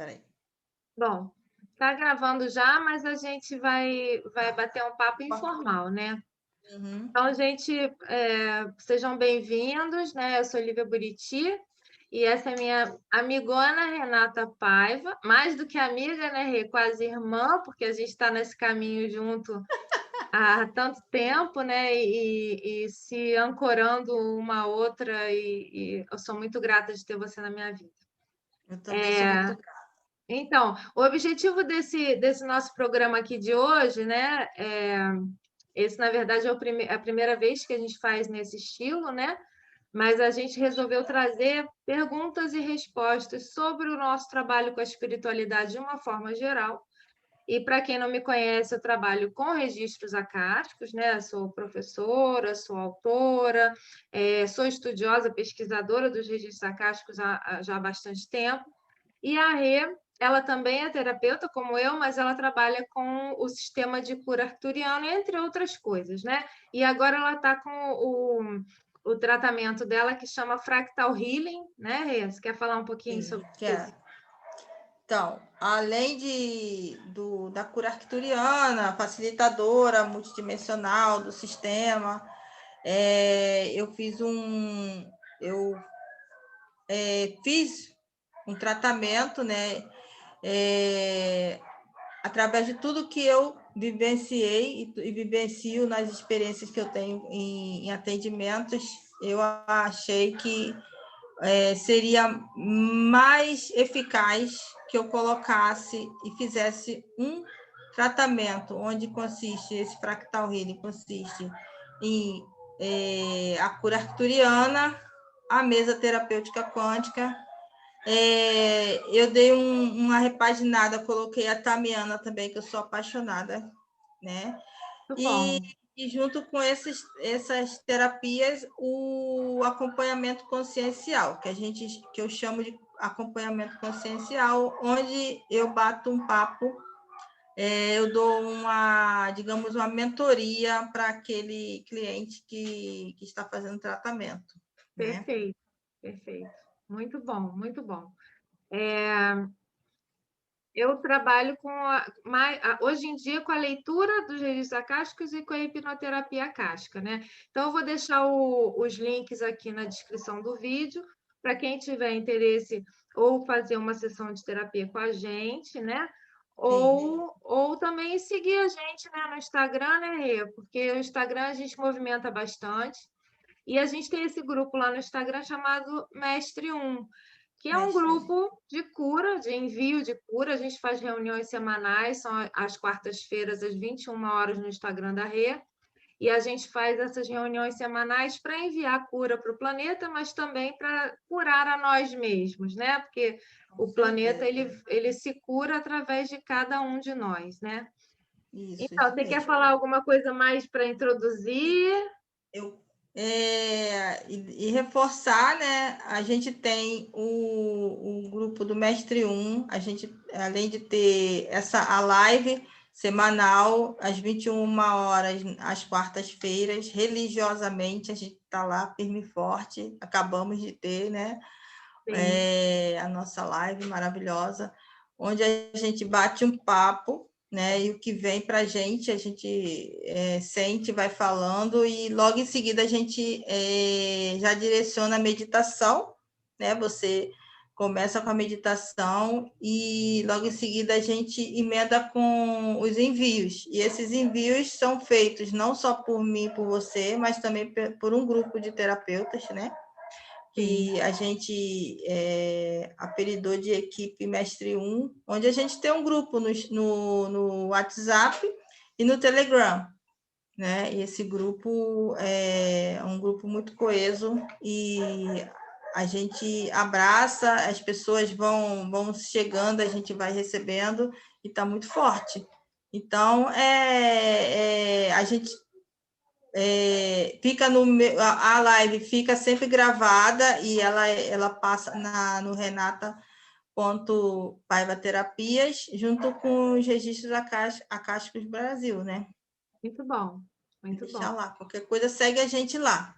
peraí. Bom, tá gravando já, mas a gente vai bater um papo informal, né? Uhum. Então, gente, sejam bem-vindos, né? Eu sou Lívia Buriti e essa é minha amigona Renata Paiva, mais do que amiga, né, Rê? Quase irmã, porque a gente está nesse caminho junto há tanto tempo, né? E se ancorando uma a outra, e eu sou muito grata de ter você na minha vida. Eu também sou muito grata. Então, o objetivo desse nosso programa aqui de hoje, né? Esse, na verdade, é a primeira vez que a gente faz nesse estilo, né? Mas a gente resolveu trazer perguntas e respostas sobre o nosso trabalho com a espiritualidade de uma forma geral. E para quem não me conhece, eu trabalho com registros acásticos, né? Sou professora, sou autora, sou estudiosa, pesquisadora dos registros acásticos já há bastante tempo. E a Rê, ela também é terapeuta, como eu, mas ela trabalha com o sistema de cura arturiano, entre outras coisas, né? E agora ela está com o tratamento dela que chama Fractal Healing, né, Rê? Você quer falar um pouquinho Sim, sobre quero. isso? Então, além da cura arcturiana, facilitadora, multidimensional do sistema, eu fiz um tratamento, né? Através de tudo que eu vivenciei e vivencio nas experiências que eu tenho em atendimentos, eu achei que seria mais eficaz que eu colocasse e fizesse um tratamento onde consiste esse fractal healing, consiste em a cura arcturiana, a mesa terapêutica quântica. Eu dei uma repaginada, coloquei a Tamiana também, que eu sou apaixonada, né? Muito E, bom. e junto com essas terapias, o acompanhamento consciencial, que eu chamo de acompanhamento consciencial, onde eu bato um papo, eu dou digamos, uma mentoria para aquele cliente que está fazendo tratamento, né? Perfeito, perfeito. Muito bom, muito bom. Eu trabalho hoje em dia com a leitura dos registros acásticos e com a hipnoterapia acástica, né? Então, eu vou deixar os links aqui na descrição do vídeo para quem tiver interesse ou fazer uma sessão de terapia com a gente, né? Sim, Ou também seguir a gente, né, no Instagram, né, Rê? Porque o Instagram a gente movimenta bastante. E a gente tem esse grupo lá no Instagram chamado Mestre 1, que é um mestre. grupo de cura, de envio de cura. A gente faz reuniões semanais, são às quartas-feiras, às 21 horas, no Instagram da Rê. E a gente faz essas reuniões semanais para enviar cura para o planeta, mas também para curar a nós mesmos, né? Porque Com o planeta certeza. ele se cura através de cada um de nós, né? Então, Isso você quer mesmo. falar alguma coisa mais para introduzir? Eu, e reforçar, né? A gente tem o grupo do Mestre 1, a gente, além de ter a live semanal, às 21 horas, às quartas-feiras, religiosamente, a gente está lá firme e forte, acabamos de ter, né? Sim, A nossa live maravilhosa, onde a gente bate um papo, né? E o que vem para a gente sente, vai falando, e logo em seguida a gente já direciona a meditação, né? Você começa com a meditação e logo em seguida a gente emenda com os envios. E esses envios são feitos não só por mim, por você, mas também por um grupo de terapeutas, né? sim. Que a gente apelidou de equipe Mestre 1, onde a gente tem um grupo no WhatsApp e no Telegram, né? E esse grupo é um grupo muito coeso e a gente abraça, as pessoas vão chegando, a gente vai recebendo e está muito forte. Então, a gente fica a live fica sempre gravada e ela passa no Renata.paiva Terapias junto com os registros acásticos do Brasil, né? Muito bom, muito Deixar bom. lá, qualquer coisa segue a gente lá.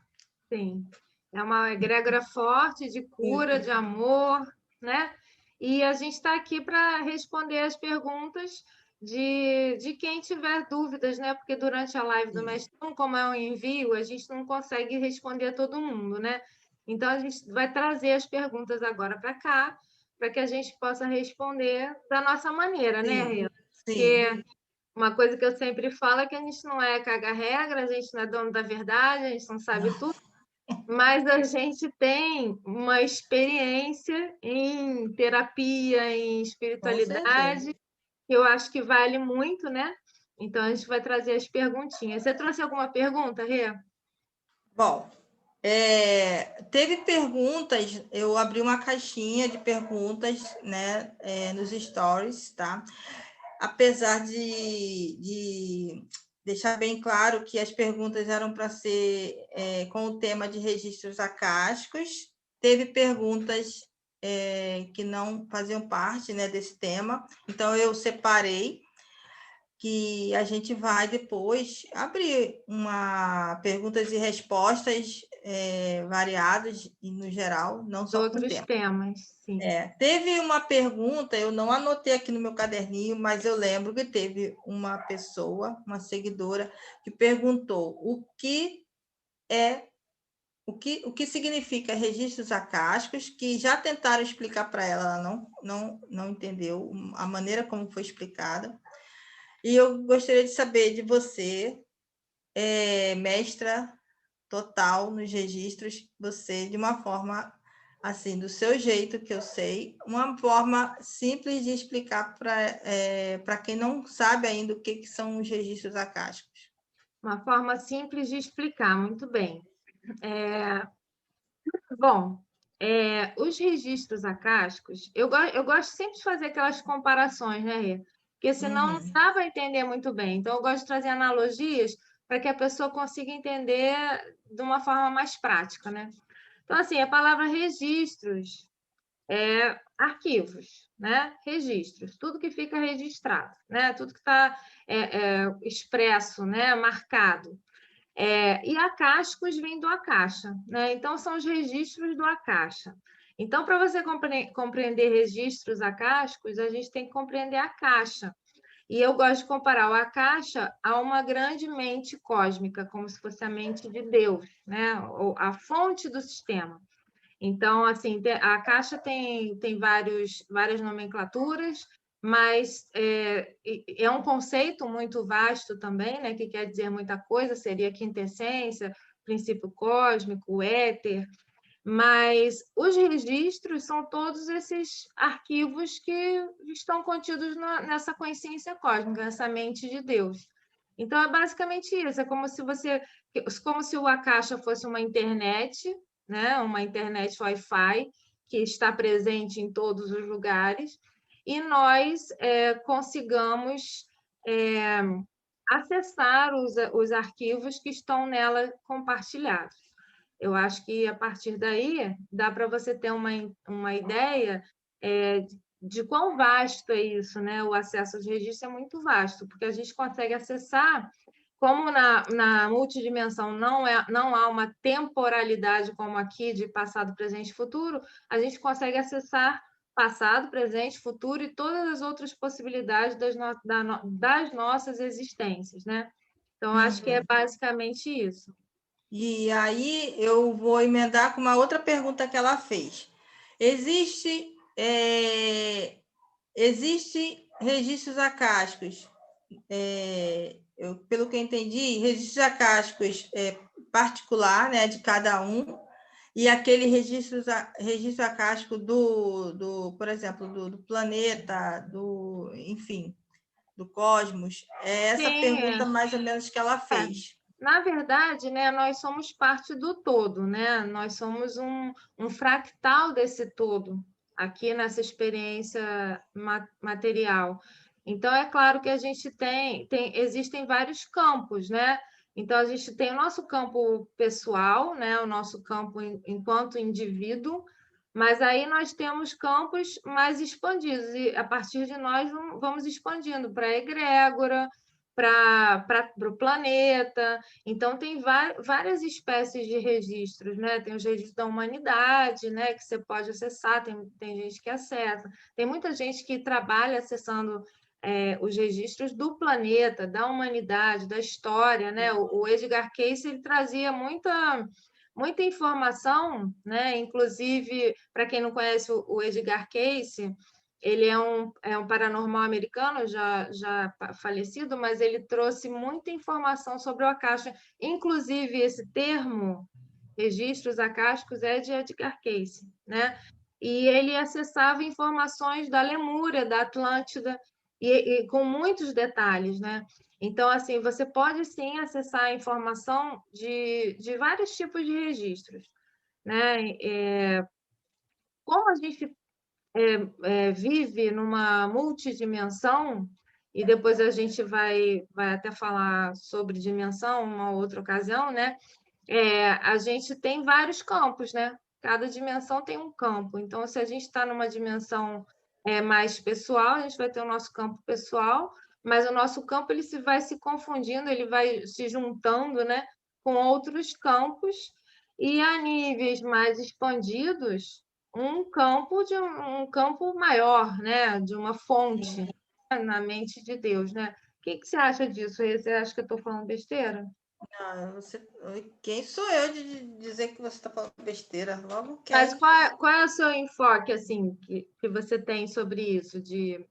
Sim. É uma egrégora forte de cura, Muito. de amor, né? E a gente está aqui para responder as perguntas de quem tiver dúvidas, né? Porque durante a live do Mestrão, como é um envio, a gente não consegue responder a todo mundo, né? Então, a gente vai trazer as perguntas agora para cá, para que a gente possa responder da nossa maneira, né, Rê? Sim. Porque uma coisa que eu sempre falo é que a gente não é caga-regra, a gente não é dono da verdade, a gente não sabe tudo, mas a gente tem uma experiência em terapia, em Com certeza. espiritualidade, que eu acho que vale muito, né? Então, a gente vai trazer as perguntinhas. Você trouxe alguma pergunta, Rê? Bom, teve perguntas, eu abri uma caixinha de perguntas, né, nos stories, tá? Apesar de deixar bem claro que as perguntas eram para ser com o tema de registros acásticos, teve perguntas que não faziam parte, né, desse tema, então eu separei que a gente vai depois abrir uma perguntas e respostas variadas e no geral, não só com Outros tema. temas, sim. Teve uma pergunta, eu não anotei aqui no meu caderninho, mas eu lembro que teve uma pessoa, uma seguidora, que perguntou o que significa registros acásticos, que já tentaram explicar para ela, ela não entendeu a maneira como foi explicada. E eu gostaria de saber de você, mestra total nos registros, você, de uma forma assim, do seu jeito, que eu sei, uma forma simples de explicar para quem não sabe ainda o que são os registros acásticos. Uma forma simples de explicar, muito bem. Bom, os registros acásticos, eu gosto sempre de fazer aquelas comparações, né, Rê? Porque senão não Uhum. dá para entender muito bem. Então, eu gosto de trazer analogias para que a pessoa consiga entender de uma forma mais prática, né? Então, assim, a palavra registros é arquivos, né? Registros, tudo que fica registrado, né? Tudo que está expresso, né? Marcado. E acásticos vem do Akasha, né? Então, são os registros do Akasha. Então, para você compreender registros acásticos, a gente tem que compreender a Akasha. E eu gosto de comparar o Akasha a uma grande mente cósmica, como se fosse a mente de Deus, né? Ou a fonte do sistema. Então, assim, a Akasha tem várias nomenclaturas, mas é um conceito muito vasto também, né, que quer dizer muita coisa, seria a quintessência, princípio cósmico, éter, mas os registros são todos esses arquivos que estão contidos nessa consciência cósmica, nessa mente de Deus. Então, é basicamente isso, é como se o Akasha fosse uma internet, né, uma internet Wi-Fi, que está presente em todos os lugares, e nós consigamos acessar os arquivos que estão nela compartilhados. Eu acho que, a partir daí, dá para você ter uma ideia de quão vasto é isso, né? O acesso aos registros é muito vasto, porque a gente consegue acessar, como na multidimensão não há uma temporalidade como aqui de passado, presente e futuro, a gente consegue acessar passado, presente, futuro e todas as outras possibilidades das nossas existências, né? Então, acho que é basicamente isso. E aí eu vou emendar com uma outra pergunta que ela fez. Existe registros acásticos, pelo que eu entendi, registros acásticos particular, né, de cada um, e aquele registro acástico por exemplo, do planeta, enfim, do cosmos. É essa Sim, pergunta mais ou menos que ela fez. na verdade, né, nós somos parte do todo, né? Nós somos um fractal desse todo, aqui nessa experiência material. Então, é claro que a gente existem vários campos, né? Então, a gente tem o nosso campo pessoal, né? O nosso campo enquanto indivíduo, mas aí nós temos campos mais expandidos, e a partir de nós vamos expandindo para a egrégora, para o planeta. Então, tem várias espécies de registros, né? Tem os registros da humanidade, né? Que você pode acessar, tem gente que acessa. Tem muita gente que trabalha acessando os registros do planeta, da humanidade, da história, né? O Edgar Cayce ele trazia muita informação, né? Inclusive, para quem não conhece o Edgar Cayce, ele é um paranormal americano, já falecido, mas ele trouxe muita informação sobre o Akasha. Inclusive, esse termo, registros acásticos, é de Edgar Cayce, né? E ele acessava informações da Lemúria, da Atlântida, e com muitos detalhes, né? Então, assim, você pode sim acessar a informação de vários tipos de registros, né? Como a gente vive numa multidimensão, e depois a gente vai até falar sobre dimensão uma outra ocasião, né? A gente tem vários campos, né? Cada dimensão tem um campo. Então, se a gente está numa dimensão mais pessoal, a gente vai ter o nosso campo pessoal, mas o nosso campo vai se confundindo, ele vai se juntando, né, com outros campos, e a níveis mais expandidos, um campo maior, né, de uma fonte na mente de Deus, né? O que você acha disso? Você acha que eu estou falando besteira? Ah, quem sou eu de dizer que você está falando besteira? Logo Mas quem? qual é o seu enfoque, assim, que você tem sobre isso,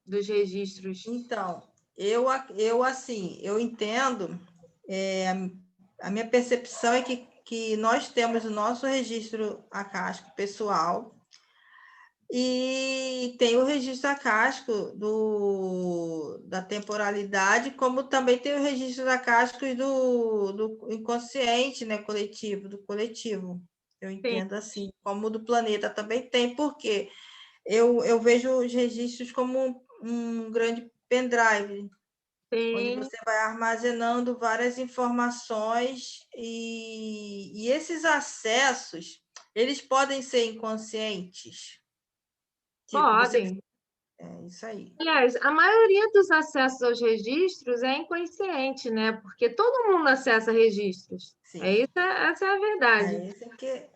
dos registros? Então, eu assim, eu entendo, é, a minha percepção é que nós temos o nosso registro acástico pessoal e tem o registro acástico da temporalidade, como também tem o registro acástico do inconsciente, né, coletivo, do coletivo. Eu Sim, entendo assim, como o do planeta também tem, porque eu vejo os registros como um grande pendrive, onde sim. você vai armazenando várias informações e esses acessos, eles podem ser inconscientes. Tipo, você... Podem. É isso aí. Aliás, a maioria dos acessos aos registros é inconsciente, né? Porque todo mundo acessa registros. Sim. Essa é a verdade. É esse que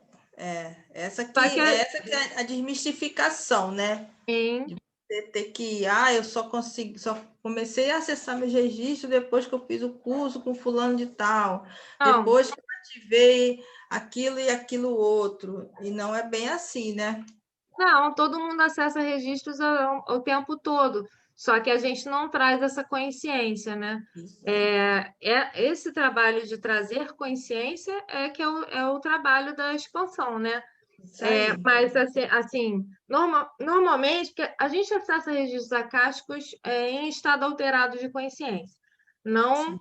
Só que, essa que é a desmistificação, né? assim, De você ter que, eu só comecei a acessar meus registros depois que eu fiz o curso com fulano de tal, não, depois que eu ativei aquilo e aquilo outro. E não é bem assim, né? não, todo mundo acessa registros o tempo todo. Só que a gente não traz essa consciência, né? Isso aí. Esse trabalho de trazer consciência é o trabalho da expansão, né? Isso aí. Mas, assim normalmente, que a gente acessa registros acásticos em estado alterado de consciência. Não Sim.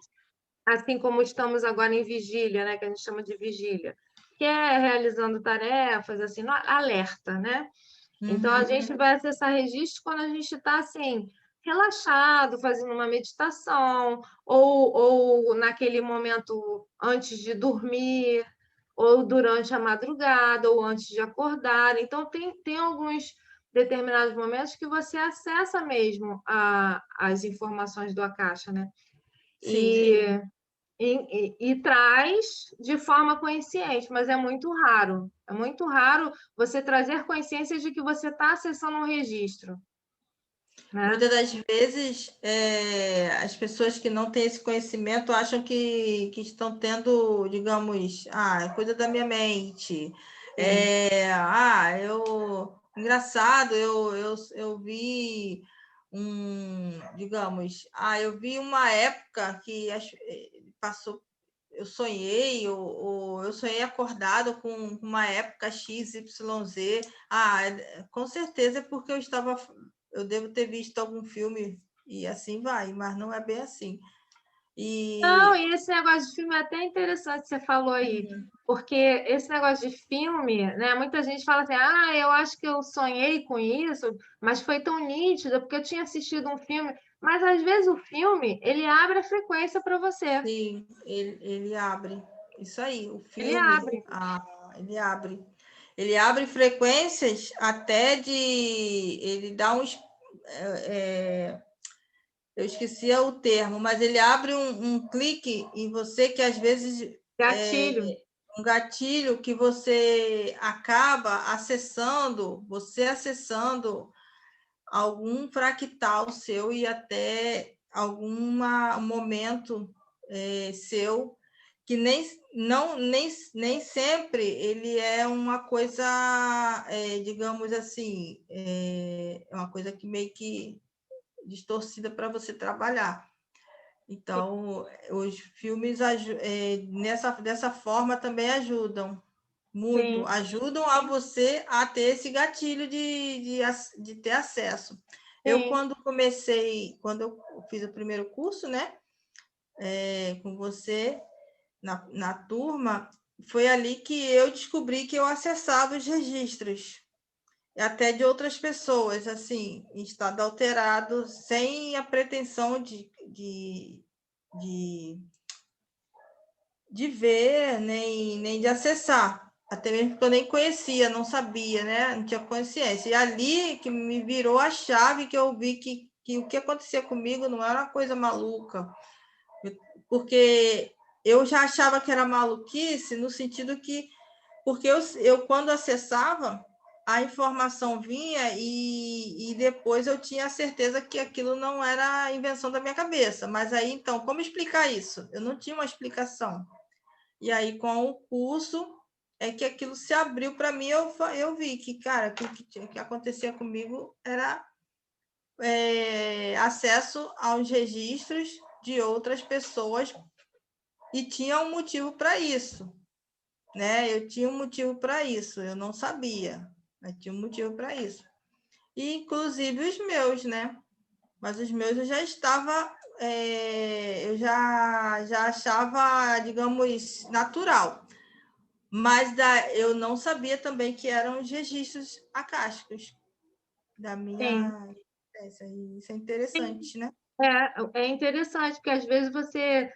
assim como estamos agora em vigília, né? Que a gente chama de vigília, que é realizando tarefas, assim, alerta, né? Então, a Uhum. gente vai acessar registros quando a gente está, assim, relaxado, fazendo uma meditação, ou naquele momento antes de dormir, ou durante a madrugada, ou antes de acordar. Então, tem alguns determinados momentos que você acessa mesmo as informações do Akasha, né? Sim. E traz de forma consciente, mas é muito raro. É muito raro você trazer consciência de que você está acessando um registro, né? Muitas das vezes, as pessoas que não têm esse conhecimento acham que estão tendo, digamos, é coisa da minha mente. Sim. Engraçado, eu vi digamos, eu vi uma época que passou, eu sonhei, ou eu sonhei acordado com uma época X, Y, Z. Com certeza é porque eu devo ter visto algum filme e assim vai, mas não é bem assim. Não, E e esse negócio de filme é até interessante que você falou aí, porque esse negócio de filme, né? Muita gente fala assim, eu acho que eu sonhei com isso, mas foi tão nítido porque eu tinha assistido um filme. Mas às vezes o filme, ele abre a frequência para você. sim, ele abre. Isso aí, o Ele filme, abre. ele abre. Ele abre frequências até de. Ele dá uns. eu esqueci o termo, mas ele abre um clique em você que às vezes Gatilho. um gatilho que você acaba acessando, algum fractal seu e até algum momento seu que nem sempre ele é uma coisa, digamos assim, é uma coisa que meio que distorcida para você trabalhar. Então, os filmes dessa forma também ajudam muito, Sim. ajudam a você a ter esse gatilho de ter acesso. Eu, Sim. quando eu fiz o primeiro curso, né, com você, na turma, foi ali que eu descobri que eu acessava os registros, até de outras pessoas, assim, em estado alterado, sem a pretensão de ver, nem de acessar. Até mesmo porque eu nem conhecia, não sabia, né? Não tinha consciência. E ali que me virou a chave, que eu vi que o que acontecia comigo não era uma coisa maluca. Porque eu já achava que era maluquice, no sentido que... Porque eu quando acessava, a informação vinha e depois eu tinha a certeza que aquilo não era invenção da minha cabeça. Mas aí, então, como explicar isso? Eu não tinha uma explicação. E aí, com o curso, é que aquilo se abriu para mim, eu vi que, cara, que acontecia comigo era acesso aos registros de outras pessoas e tinha um motivo para isso, né? Eu tinha um motivo para isso, eu não sabia, mas tinha um motivo para isso. E, inclusive, os meus, né? Mas os meus eu já estava, eu já achava, digamos, natural. Mas eu não sabia também que eram os registros acásticos da Sim. minha espécie. Isso é interessante, né? É interessante, porque às vezes você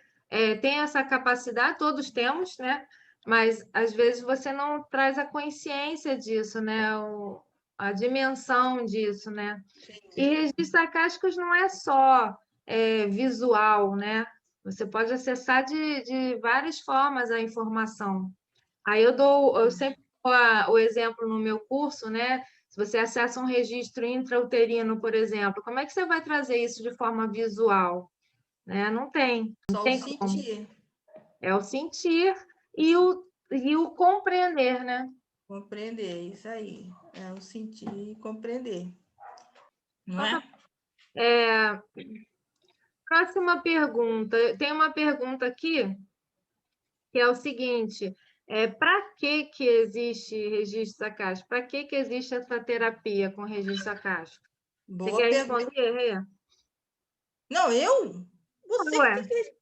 tem essa capacidade, todos temos, né? Mas às vezes você não traz a consciência disso, né? A dimensão disso, né? E registros acásticos não é só visual, né? Você pode acessar de várias formas a informação. Aí eu sempre dou o exemplo no meu curso, né? Se você acessa um registro intrauterino, por exemplo, como é que você vai trazer isso de forma visual? Né? Não tem, não Só o tem como. sentir, É o sentir e o compreender, né? compreender, isso aí. É o sentir e compreender, não Então, é? próxima pergunta. Tem uma pergunta aqui que é o seguinte: para que existe registro acástico? Para que existe essa terapia com registro acástico? Você Boa quer pergunta. responder, Rê? Não, eu? Você que Ué, tem que...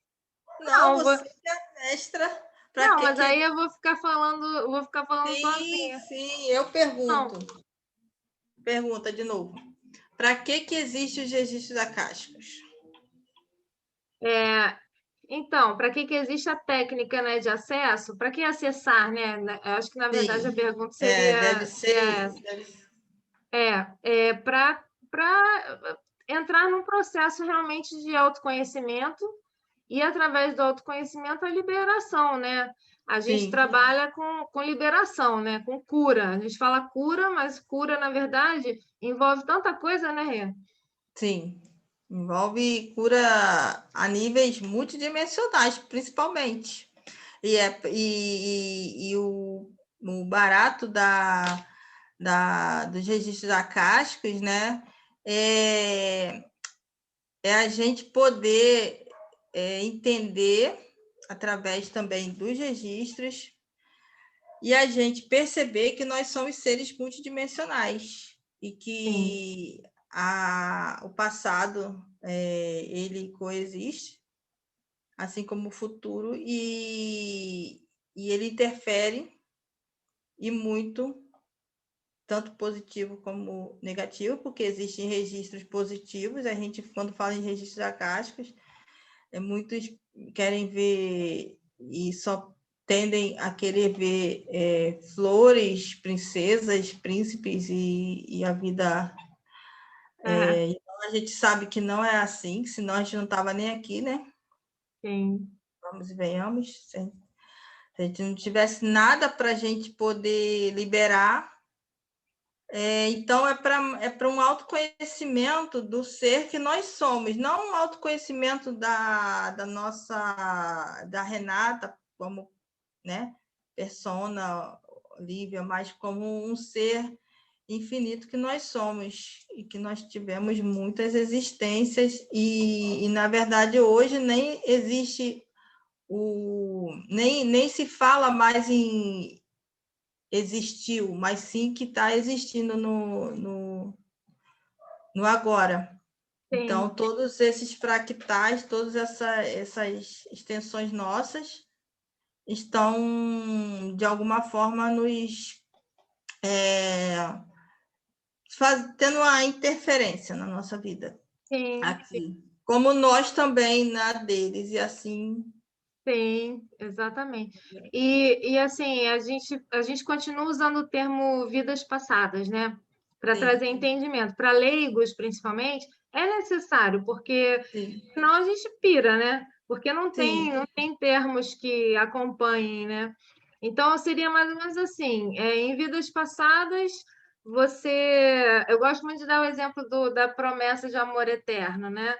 Não, não, você que é mestra. Para não, que mas aí que... eu vou ficar falando Sim, sozinha. sim, eu pergunto. Não, Pergunta de novo. Para que existem os registros acásticos? então, para que existe a técnica, né, de acesso? Para que acessar, né? Eu acho que, na verdade, a Sim, pergunta deve seria ser. essa. Para entrar num processo realmente de autoconhecimento e, através do autoconhecimento, a liberação, né? A gente Sim, trabalha com liberação, né? Com cura. A gente fala cura, mas cura, na verdade, envolve tanta coisa, né, Rê? sim. Envolve cura a níveis multidimensionais, principalmente. E o barato dos registros acásticos, né? É, é a gente poder entender, através também dos registros, e a gente perceber que nós somos seres multidimensionais e Sim. que o passado ele coexiste, assim como o futuro, e ele interfere e muito, tanto positivo como negativo, porque existem registros positivos. A gente, quando fala em registros acásticos, muitos querem ver e só tendem a querer ver flores, princesas, príncipes e a vida. É. Não A gente sabe que não é assim, senão a gente não estava nem aqui, né? Sim. Vamos e venhamos. Se a gente não tivesse nada para a gente poder liberar, então é para um autoconhecimento do ser que nós somos, não um autoconhecimento da Renata, como, né, persona, Lívia, mas como um ser infinito que nós somos e que nós tivemos muitas existências e na verdade, hoje nem existe nem se fala mais em existiu, mas sim que está existindo no agora. Sim. Então, todos esses fractais, todas essas extensões nossas estão, de alguma forma, nos tendo uma interferência na nossa vida. Sim, aqui. Como nós também na deles, e assim. sim, exatamente. E assim, a gente continua usando o termo vidas passadas, né? Para trazer entendimento. Para leigos, principalmente, é necessário, porque senão a gente pira, né? Porque não tem termos que acompanhem, né? Então, seria mais ou menos assim: em vidas passadas, você. Eu gosto muito de dar o exemplo da promessa de amor eterno, né?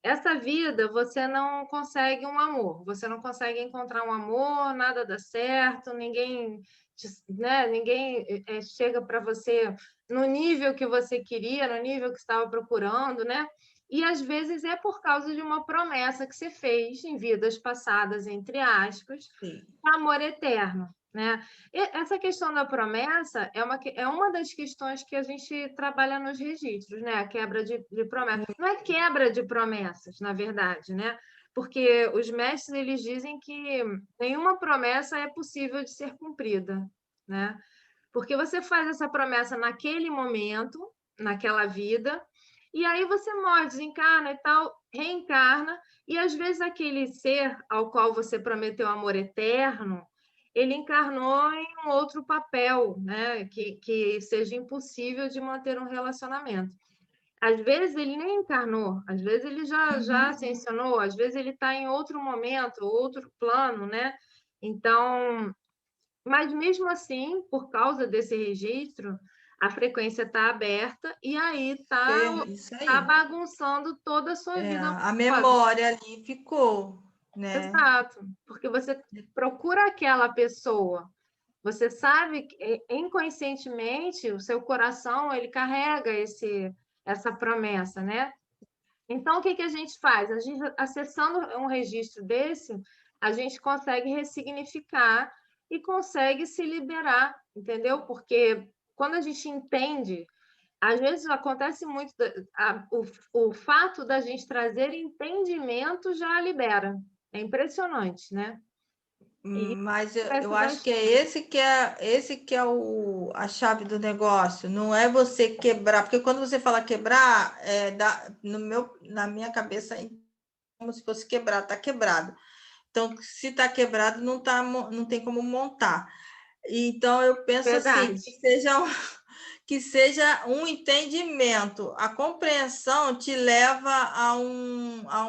Essa vida você não consegue um amor, você não consegue encontrar um amor, nada dá certo, ninguém, né, ninguém chega para você no nível que você queria, no nível que estava procurando, né? E às vezes é por causa de uma promessa que você fez em vidas passadas, entre aspas, amor eterno. Né? E essa questão da promessa é uma das questões que a gente trabalha nos registros, né? A quebra de promessa. Não é quebra de promessas, na verdade, né? Porque os mestres eles dizem que nenhuma promessa é possível de ser cumprida, né? Porque você faz essa promessa naquele momento, naquela vida, e aí você morre, desencarna e tal, reencarna, e às vezes aquele ser ao qual você prometeu amor eterno, ele encarnou em um outro papel, né? Que seja impossível de manter um relacionamento. Às vezes ele nem encarnou, às vezes ele já ascensionou, às vezes ele está em outro momento, outro plano, né? Então, mas mesmo assim, por causa desse registro, a frequência está aberta e aí está bagunçando toda a sua vida. A memória ali ficou, né? Exato, porque você procura aquela pessoa, você sabe que inconscientemente o seu coração ele carrega essa promessa, né? Então o que a gente faz? A gente acessando um registro desse, a gente consegue ressignificar e consegue se liberar, entendeu? Porque quando a gente entende, às vezes acontece muito, o fato da gente trazer entendimento já libera. É impressionante, né? Mas eu acho que esse que é a chave do negócio, não é você quebrar, porque quando você fala quebrar, na minha cabeça é como se fosse quebrar, está quebrado. Então, se está quebrado, não tem como montar. Então, eu penso assim, que seja um entendimento. A compreensão te leva a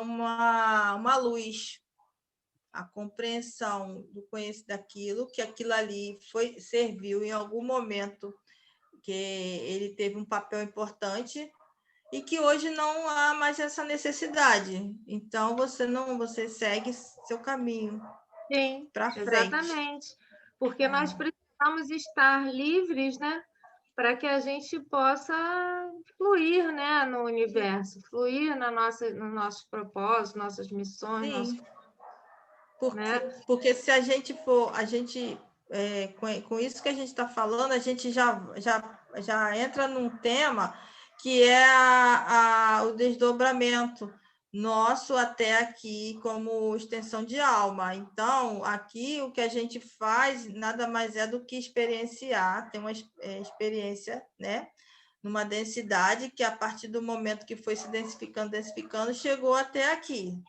uma luz. A compreensão do conhecimento daquilo, que aquilo ali serviu em algum momento, que ele teve um papel importante e que hoje não há mais essa necessidade. Então, você segue seu caminho para frente. Exatamente. Porque nós precisamos estar livres, né? Para que a gente possa fluir, né, no universo, fluir no nosso propósito, nossas missões. Porque se a gente for, com isso que a gente está falando, a gente já entra num tema que é o desdobramento nosso até aqui como extensão de alma. Então, aqui o que a gente faz nada mais é do que experienciar, ter uma experiência, né? Numa densidade que, a partir do momento que foi se densificando, chegou até aqui.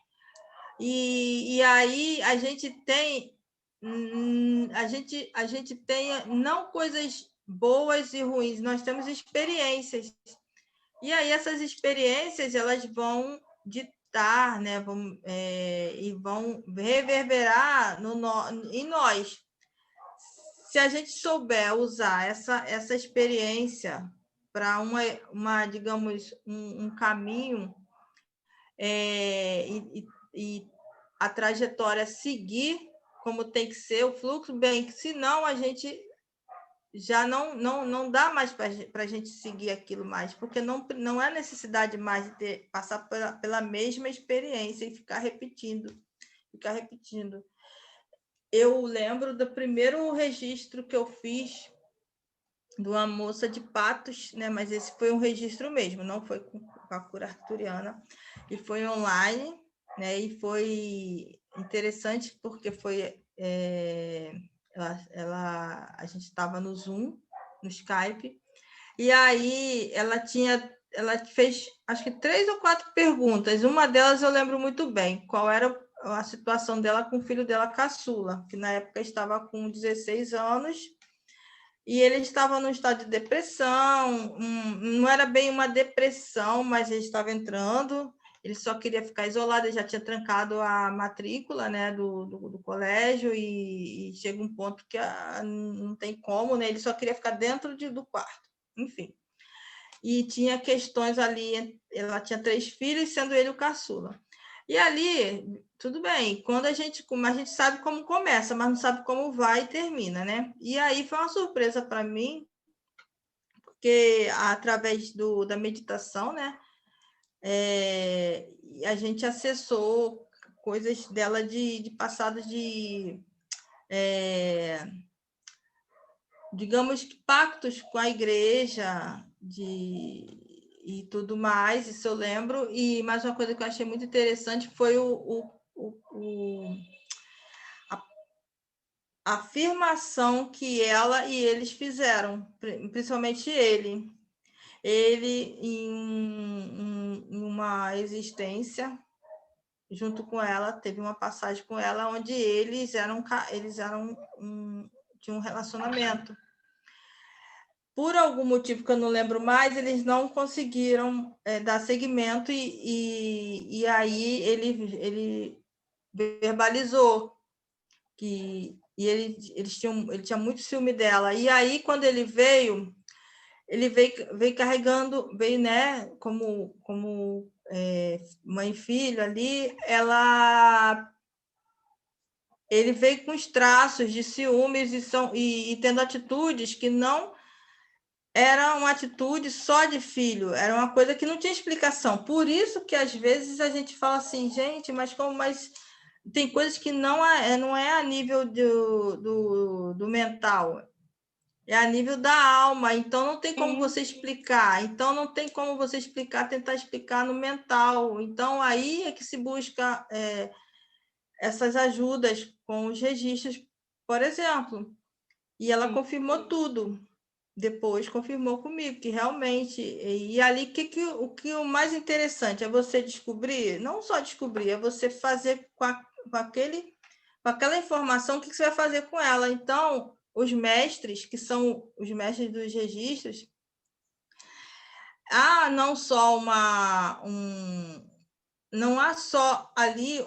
E aí a gente tem não coisas boas e ruins, nós temos experiências E aí essas experiências elas vão ditar, né, e vão reverberar em nós. Se a gente souber usar essa experiência para digamos, um caminho, e a trajetória seguir como tem que ser, o fluxo, bem, senão a gente já não dá mais para a gente seguir aquilo mais, porque não é necessidade mais de passar pela mesma experiência e ficar repetindo. Eu lembro do primeiro registro que eu fiz de uma moça de Patos, né? Mas esse foi um registro mesmo, não foi com a cura arturiana, e foi online, né? E foi interessante porque a gente estava no Zoom, no Skype, e aí ela fez acho que 3 ou 4 perguntas. Uma delas eu lembro muito bem, qual era a situação dela com o filho dela caçula, que na época estava com 16 anos, e ele estava num estado de depressão, não era bem uma depressão, mas ele estava entrando, ele só queria ficar isolado, ele já tinha trancado a matrícula, né, do colégio, e chega um ponto que não tem como, né, ele só queria ficar dentro do quarto, enfim. E tinha questões ali, ela tinha 3 filhos, sendo ele o caçula. E ali, tudo bem, quando a gente sabe como começa, mas não sabe como vai e termina, né? E aí foi uma surpresa para mim, porque através da meditação, né, a gente acessou coisas dela de passados digamos, pactos com a igreja e tudo mais, isso eu lembro. E mais uma coisa que eu achei muito interessante foi a afirmação que ela e eles fizeram, principalmente ele. Ele, em uma existência, junto com ela, teve uma passagem com ela, onde tinham um relacionamento. Por algum motivo que eu não lembro mais, eles não conseguiram dar seguimento, e aí ele verbalizou que ele tinha muito ciúme dela. E aí, quando ele veio carregando, né, como mãe e filho ali, ele veio com os traços de ciúmes e tendo atitudes que não era uma atitude só de filho, era uma coisa que não tinha explicação. Por isso que às vezes a gente fala assim, gente, mas tem coisas que não é a nível do mental, é a nível da alma, então não tem como você explicar. Então não tem como você tentar explicar no mental. Então aí é que se busca essas ajudas com os registros, por exemplo. E ela confirmou tudo. Depois confirmou comigo que realmente. E ali, o mais interessante é você descobrir, não só descobrir, é você fazer com aquela informação, o que você vai fazer com ela. Então, os mestres, que são os mestres dos registros, não só não há só ali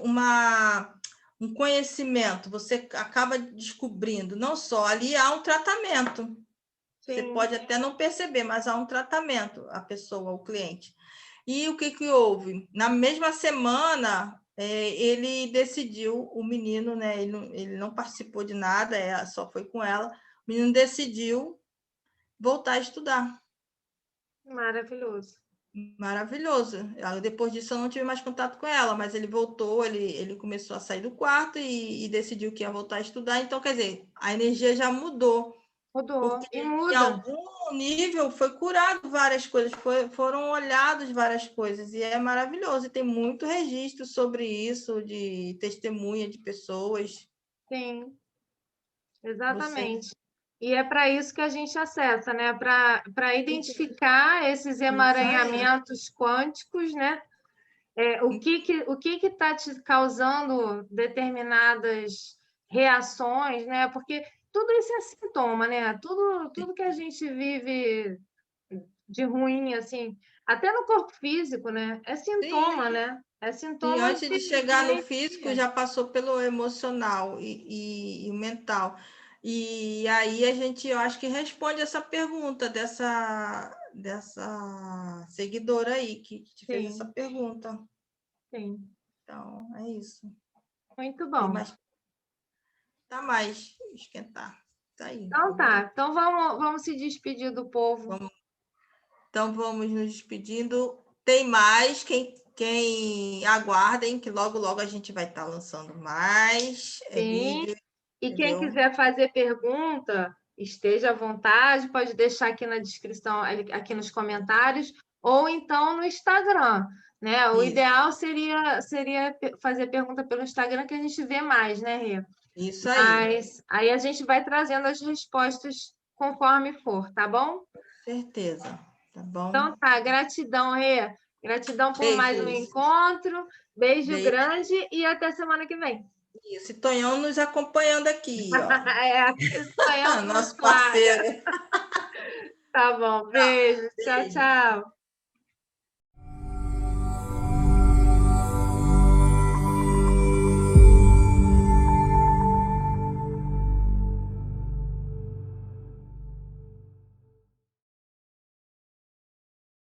um conhecimento, você acaba descobrindo, não só ali há um tratamento. Sim. Você pode até não perceber, mas há um tratamento, a pessoa, o cliente. E o que houve? Na mesma semana, ele decidiu, o menino, né, ele não participou de nada, só foi com ela, o menino decidiu voltar a estudar. Maravilhoso. Maravilhoso. Depois disso, eu não tive mais contato com ela, mas ele voltou, ele começou a sair do quarto e decidiu que ia voltar a estudar. Então, quer dizer, a energia já mudou. E muda. Em algum nível foi curado várias coisas, foram olhadas várias coisas, e é maravilhoso. E tem muito registro sobre isso, de testemunha de pessoas. Sim, exatamente. E é para isso que a gente acessa, né? Para identificar esses emaranhamentos quânticos, né? O que está te causando determinadas reações, né? Porque tudo isso é sintoma, né? Tudo que a gente vive de ruim, assim, até no corpo físico, né? É sintoma, Sim, né? É sim, sintoma antes de chegar no de físico, já passou pelo emocional e o mental. E aí a gente, eu acho que responde essa pergunta dessa seguidora aí que te fez essa sim, pergunta. sim. Então, é isso. Muito Tem bom. mais, tá mais esquentar. Tá aí, Então vamos lá. tá. Então vamos se despedir do povo. Então vamos nos despedindo. Tem mais, quem aguardem, que logo, logo a gente vai estar lançando mais Sim. vídeo, E quem entendeu? quiser fazer pergunta, esteja à vontade, pode deixar aqui na descrição, aqui nos comentários, ou então no Instagram, né? O Isso, ideal seria fazer pergunta pelo Instagram, que a gente vê mais, né, Rê? isso aí, Mas aí a gente vai trazendo as respostas conforme for, tá bom? certeza, tá bom? Então tá, gratidão, Rê. Gratidão por mais um Beijos, encontro. Beijo beijo. grande e até semana que vem. Isso, e Tonhão nos acompanhando aqui, ó. É, sonhamos Nosso junto, Área. parceiro. Tá bom, beijo. Tchau, Beijo. tchau.